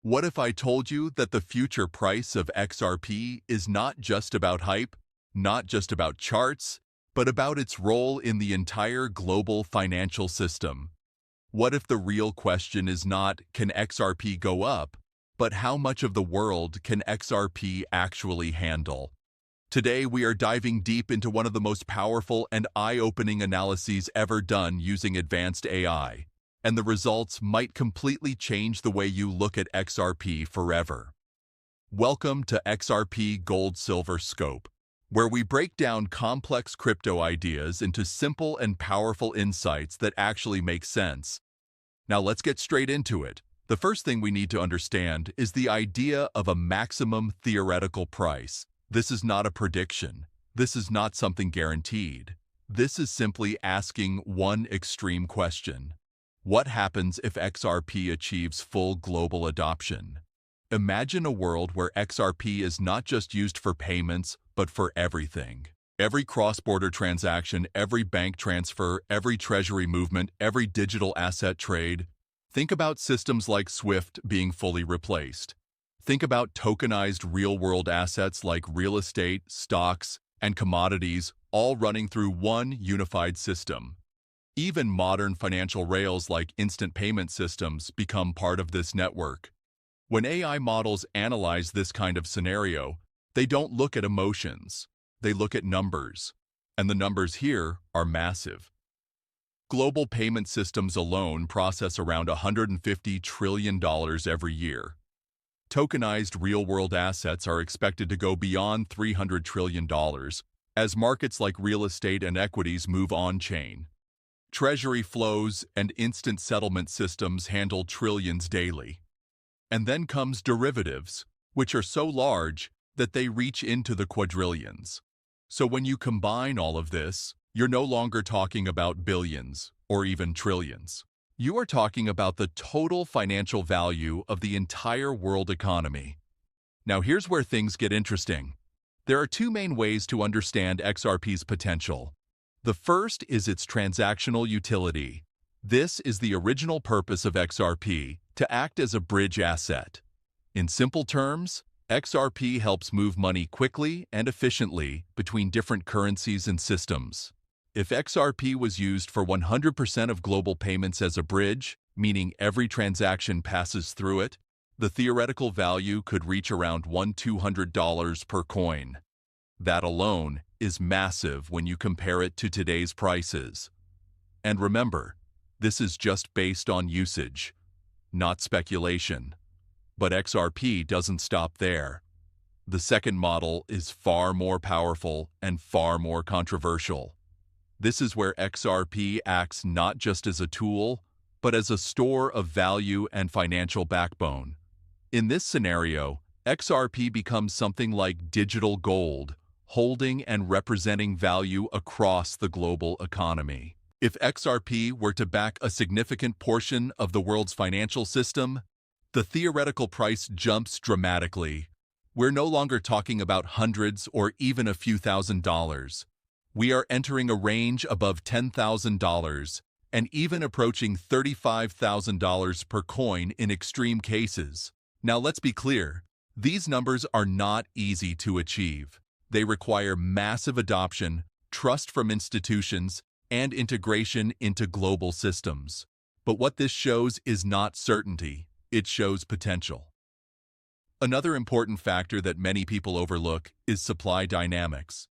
What if I told you that the future price of XRP is not just about hype, not just about charts, but about its role in the entire global financial system? What if the real question is not, can XRP go up, but how much of the world can XRP actually handle? Today, we are diving deep into one of the most powerful and eye-opening analyses ever done using advanced AI, and the results might completely change the way you look at XRP forever. Welcome to XRP Gold Silver Scope, where we break down complex crypto ideas into simple and powerful insights that actually make sense. Now let's get straight into it. The first thing we need to understand is the idea of a maximum theoretical price. This is not a prediction. This is not something guaranteed. This is simply asking one extreme question. What happens if XRP achieves full global adoption? Imagine a world where XRP is not just used for payments, but for everything. Every cross-border transaction, every bank transfer, every treasury movement, every digital asset trade. Think about systems like SWIFT being fully replaced. Think about tokenized real-world assets like real estate, stocks, and commodities all running through one unified system. Even modern financial rails like instant payment systems become part of this network. When AI models analyze this kind of scenario, they don't look at emotions. They look at numbers. And the numbers here are massive. Global payment systems alone process around $150 trillion every year. Tokenized real-world assets are expected to go beyond $300 trillion as markets like real estate and equities move on-chain. Treasury flows and instant settlement systems handle trillions daily. And then comes derivatives, which are so large that they reach into the quadrillions. So when you combine all of this, you're no longer talking about billions or even trillions. You are talking about the total financial value of the entire world economy. Now here's where things get interesting. There are two main ways to understand XRP's potential. The first is its transactional utility. This is the original purpose of XRP, to act as a bridge asset. In simple terms, XRP helps move money quickly and efficiently between different currencies and systems. If XRP was used for 100% of global payments as a bridge, meaning every transaction passes through it, the theoretical value could reach around $200 per coin. That alone is massive when you compare it to today's prices. And remember, this is just based on usage, not speculation. But XRP doesn't stop there. The second model is far more powerful and far more controversial. This is where XRP acts not just as a tool, but as a store of value and financial backbone. In this scenario, XRP becomes something like digital gold, holding and representing value across the global economy. If XRP were to back a significant portion of the world's financial system, the theoretical price jumps dramatically. We're no longer talking about hundreds or even a few $1,000s. We are entering a range above $10,000 and even approaching $35,000 per coin in extreme cases. Now let's be clear, these numbers are not easy to achieve. They require massive adoption, trust from institutions, and integration into global systems. But what this shows is not certainty, it shows potential. Another important factor that many people overlook is supply dynamics.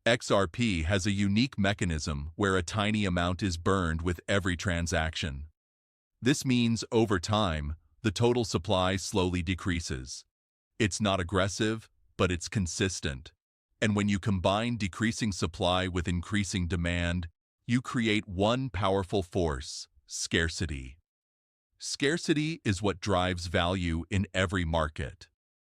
XRP has a unique mechanism where a tiny amount is burned with every transaction. This means, over time, the total supply slowly decreases. It's not aggressive, but it's consistent. And when you combine decreasing supply with increasing demand, you create one powerful force: scarcity. Scarcity is what drives value in every market.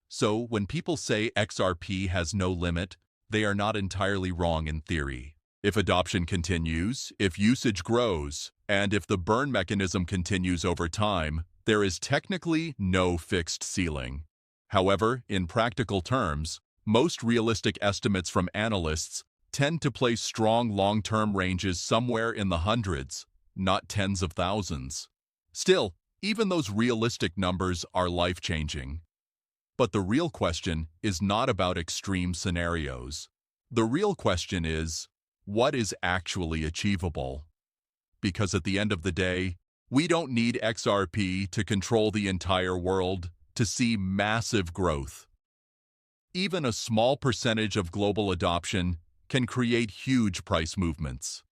So when people say XRP has no limit, they are not entirely wrong in theory. If adoption continues, if usage grows, and if the burn mechanism continues over time, there is technically no fixed ceiling. However, in practical terms, most realistic estimates from analysts tend to place strong long-term ranges somewhere in the hundreds, not tens of thousands. Still, Even those realistic numbers are life-changing. But the real question is not about extreme scenarios. The real question is, what is actually achievable? Because at the end of the day, we don't need XRP to control the entire world to see massive growth. Even a small percentage of global adoption can create huge price movements.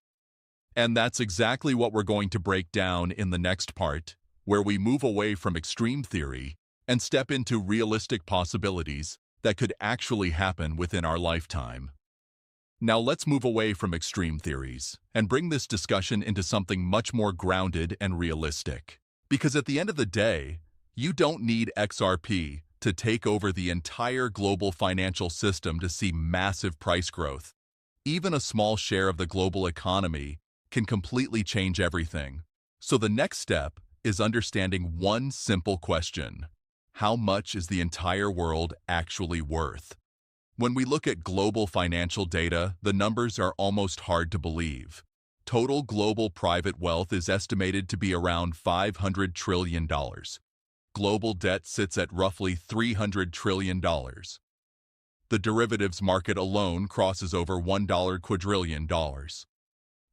And that's exactly what we're going to break down in the next part, where we move away from extreme theory and step into realistic possibilities that could actually happen within our lifetime. Now let's move away from extreme theories and bring this discussion into something much more grounded and realistic. Because at the end of the day, you don't need XRP to take over the entire global financial system to see massive price growth. Even a small share of the global economy can completely change everything. So the next step is understanding one simple question: how much is the entire world actually worth? When we look at global financial data, the numbers are almost hard to believe. Total global private wealth is estimated to be around $500 trillion. Global debt sits at roughly $300 trillion. The derivatives market alone crosses over $1 quadrillion.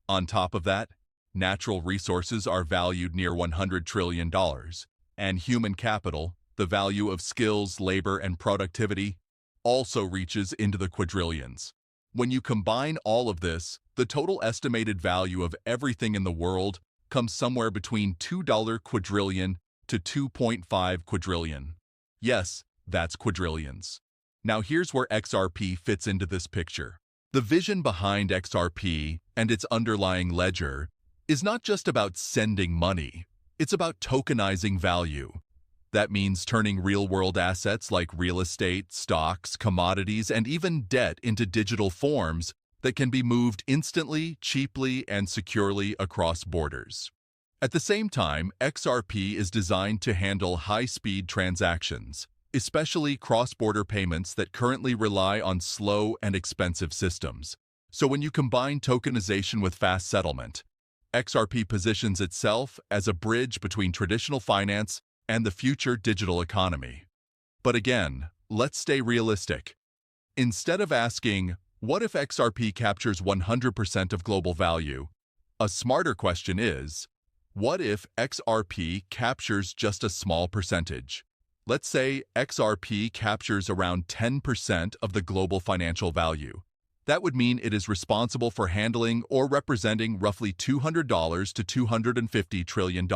On top of that, natural resources are valued near $100 trillion, and human capital, the value of skills, labor, and productivity, also reaches into the quadrillions. When you combine all of this, the total estimated value of everything in the world comes somewhere between $2 quadrillion to 2.5 quadrillion. Yes, that's quadrillions. Now here's where XRP fits into this picture. The vision behind XRP and its underlying ledger is not just about sending money, it's about tokenizing value. That means turning real-world assets like real estate, stocks, commodities, and even debt into digital forms that can be moved instantly, cheaply, and securely across borders. At the same time, XRP is designed to handle high-speed transactions, especially cross-border payments that currently rely on slow and expensive systems. So when you combine tokenization with fast settlement, XRP positions itself as a bridge between traditional finance and the future digital economy. But again, let's stay realistic. Instead of asking, what if XRP captures 100% of global value? A smarter question is, what if XRP captures just a small percentage? Let's say XRP captures around 10% of the global financial value. That would mean it is responsible for handling or representing roughly $200 to $250 trillion.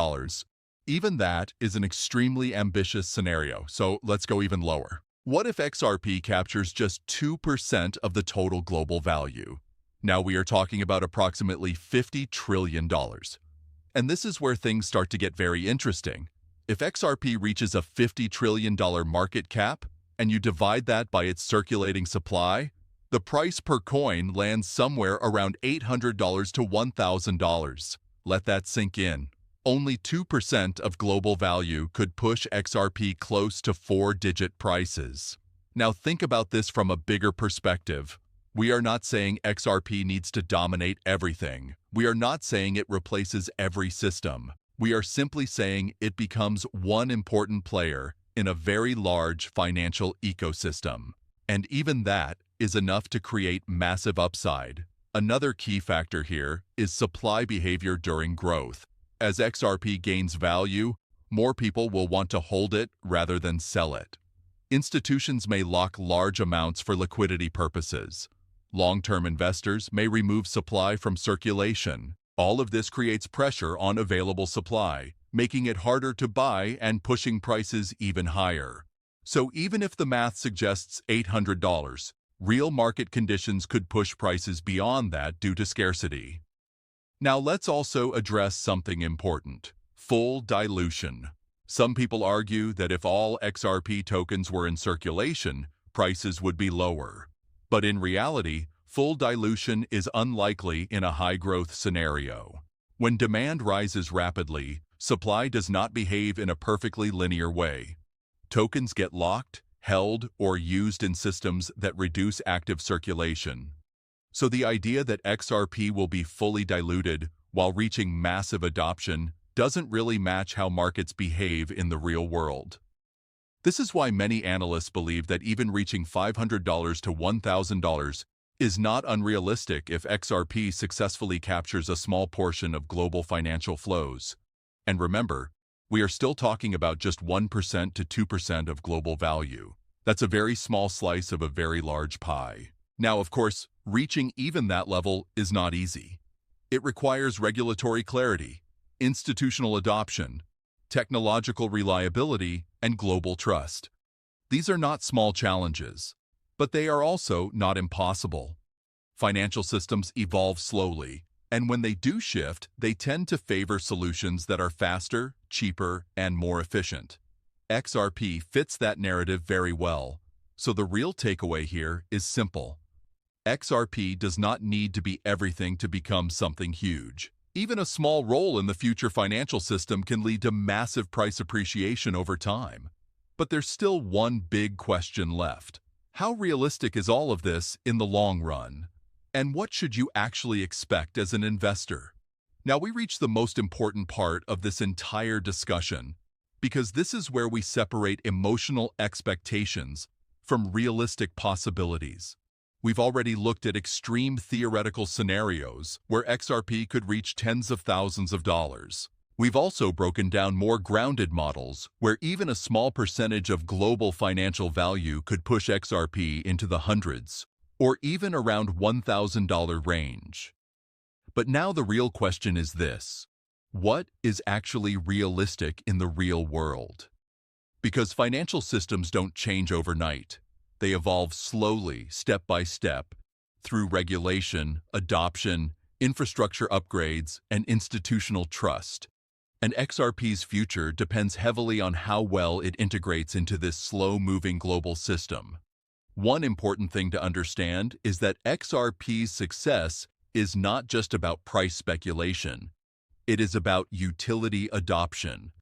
Even that is an extremely ambitious scenario, so let's go even lower. What if XRP captures just 2% of the total global value? Now we are talking about approximately $50 trillion. And this is where things start to get very interesting. If XRP reaches a $50 trillion market cap, and you divide that by its circulating supply, the price per coin lands somewhere around $800 to $1,000. Let that sink in. Only 2% of global value could push XRP close to four-digit prices. Now think about this from a bigger perspective. We are not saying XRP needs to dominate everything. We are not saying it replaces every system. We are simply saying it becomes one important player in a very large financial ecosystem. And even that is enough to create massive upside. Another key factor here is supply behavior during growth. As XRP gains value, more people will want to hold it rather than sell it. Institutions may lock large amounts for liquidity purposes. Long-term investors may remove supply from circulation. All of this creates pressure on available supply, making it harder to buy and pushing prices even higher. So even if the math suggests $800, real market conditions could push prices beyond that due to scarcity. Now let's also address something important: full dilution. Some people argue that if all XRP tokens were in circulation, prices would be lower. But in reality, full dilution is unlikely in a high-growth scenario. When demand rises rapidly, supply does not behave in a perfectly linear way. Tokens get locked, held, or used in systems that reduce active circulation. So the idea that XRP will be fully diluted while reaching massive adoption doesn't really match how markets behave in the real world. This is why many analysts believe that even reaching $500 to $1,000 is not unrealistic if XRP successfully captures a small portion of global financial flows. And remember, we are still talking about just 1% to 2% of global value. That's a very small slice of a very large pie. Now, of course, reaching even that level is not easy. It requires regulatory clarity, institutional adoption, technological reliability, and global trust. These are not small challenges, but they are also not impossible. Financial systems evolve slowly, and when they do shift, they tend to favor solutions that are faster, cheaper, and more efficient. XRP fits that narrative very well, so the real takeaway here is simple. XRP does not need to be everything to become something huge. Even a small role in the future financial system can lead to massive price appreciation over time. But there's still one big question left. How realistic is all of this in the long run? And what should you actually expect as an investor? Now we reach the most important part of this entire discussion, because this is where we separate emotional expectations from realistic possibilities. We've already looked at extreme theoretical scenarios where XRP could reach tens of thousands of dollars. We've also broken down more grounded models where even a small percentage of global financial value could push XRP into the hundreds, or even around $1,000 range. But now the real question is this: what is actually realistic in the real world? Because financial systems don't change overnight. They evolve slowly, step by step, through regulation, adoption, infrastructure upgrades, and institutional trust. And XRP's future depends heavily on how well it integrates into this slow-moving global system. One important thing to understand is that XRP's success is not just about price speculation. It is about utility adoption.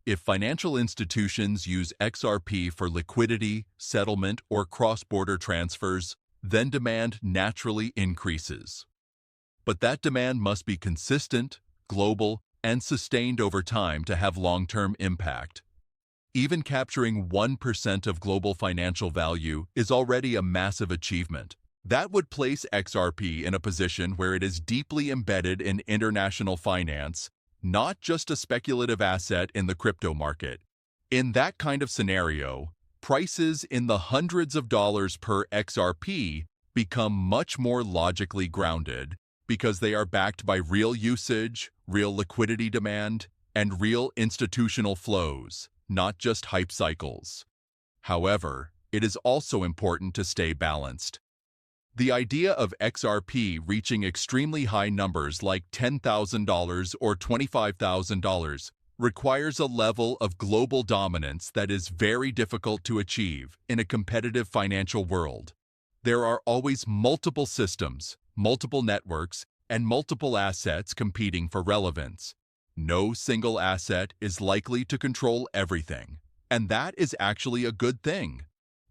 If financial institutions use XRP for liquidity, settlement, or cross-border transfers, then demand naturally increases. But that demand must be consistent, global, and sustained over time to have long-term impact. Even capturing 1% of global financial value is already a massive achievement. That would place XRP in a position where it is deeply embedded in international finance, not just a speculative asset in the crypto market. In that kind of scenario, prices in the hundreds of dollars per XRP become much more logically grounded because they are backed by real usage, real liquidity demand, and real institutional flows, not just hype cycles. However, it is also important to stay balanced. The idea of XRP reaching extremely high numbers like $10,000 or $25,000 requires a level of global dominance that is very difficult to achieve in a competitive financial world. There are always multiple systems, multiple networks, and multiple assets competing for relevance. No single asset is likely to control everything, and that is actually a good thing.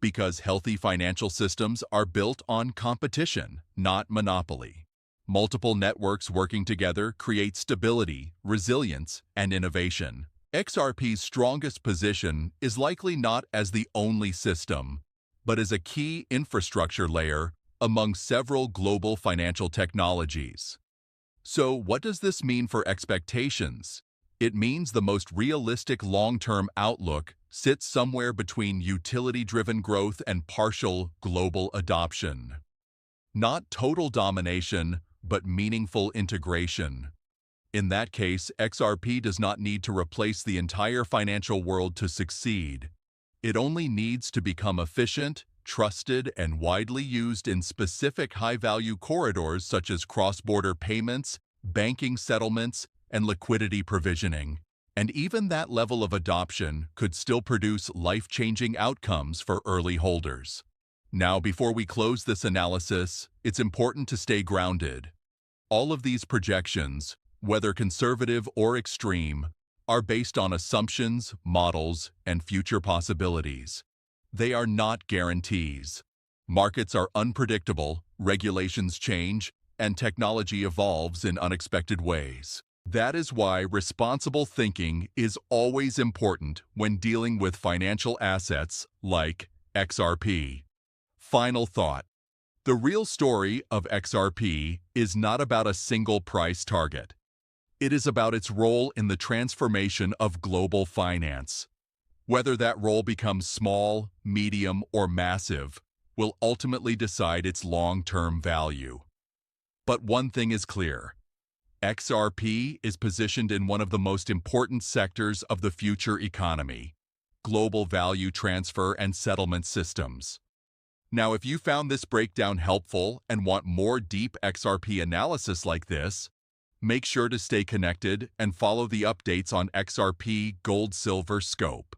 Because healthy financial systems are built on competition, not monopoly. Multiple networks working together create stability, resilience, and innovation. XRP's strongest position is likely not as the only system, but as a key infrastructure layer among several global financial technologies. So, what does this mean for expectations? It means the most realistic long-term outlook sits somewhere between utility-driven growth and partial global adoption. Not total domination, but meaningful integration. In that case, XRP does not need to replace the entire financial world to succeed. It only needs to become efficient, trusted, and widely used in specific high-value corridors such as cross-border payments, banking settlements, and liquidity provisioning. And even that level of adoption could still produce life-changing outcomes for early holders. Now, before we close this analysis, it's important to stay grounded. All of these projections, whether conservative or extreme, are based on assumptions, models, and future possibilities. They are not guarantees. Markets are unpredictable, regulations change, and technology evolves in unexpected ways. That is why responsible thinking is always important when dealing with financial assets like XRP. Final thought. The real story of XRP is not about a single price target. It is about its role in the transformation of global finance. Whether that role becomes small, medium, or massive will ultimately decide its long-term value. But one thing is clear. XRP is positioned in one of the most important sectors of the future economy: global value transfer and settlement systems. Now, if you found this breakdown helpful and want more deep XRP analysis like this, make sure to stay connected and follow the updates on XRP Gold Silver Scope.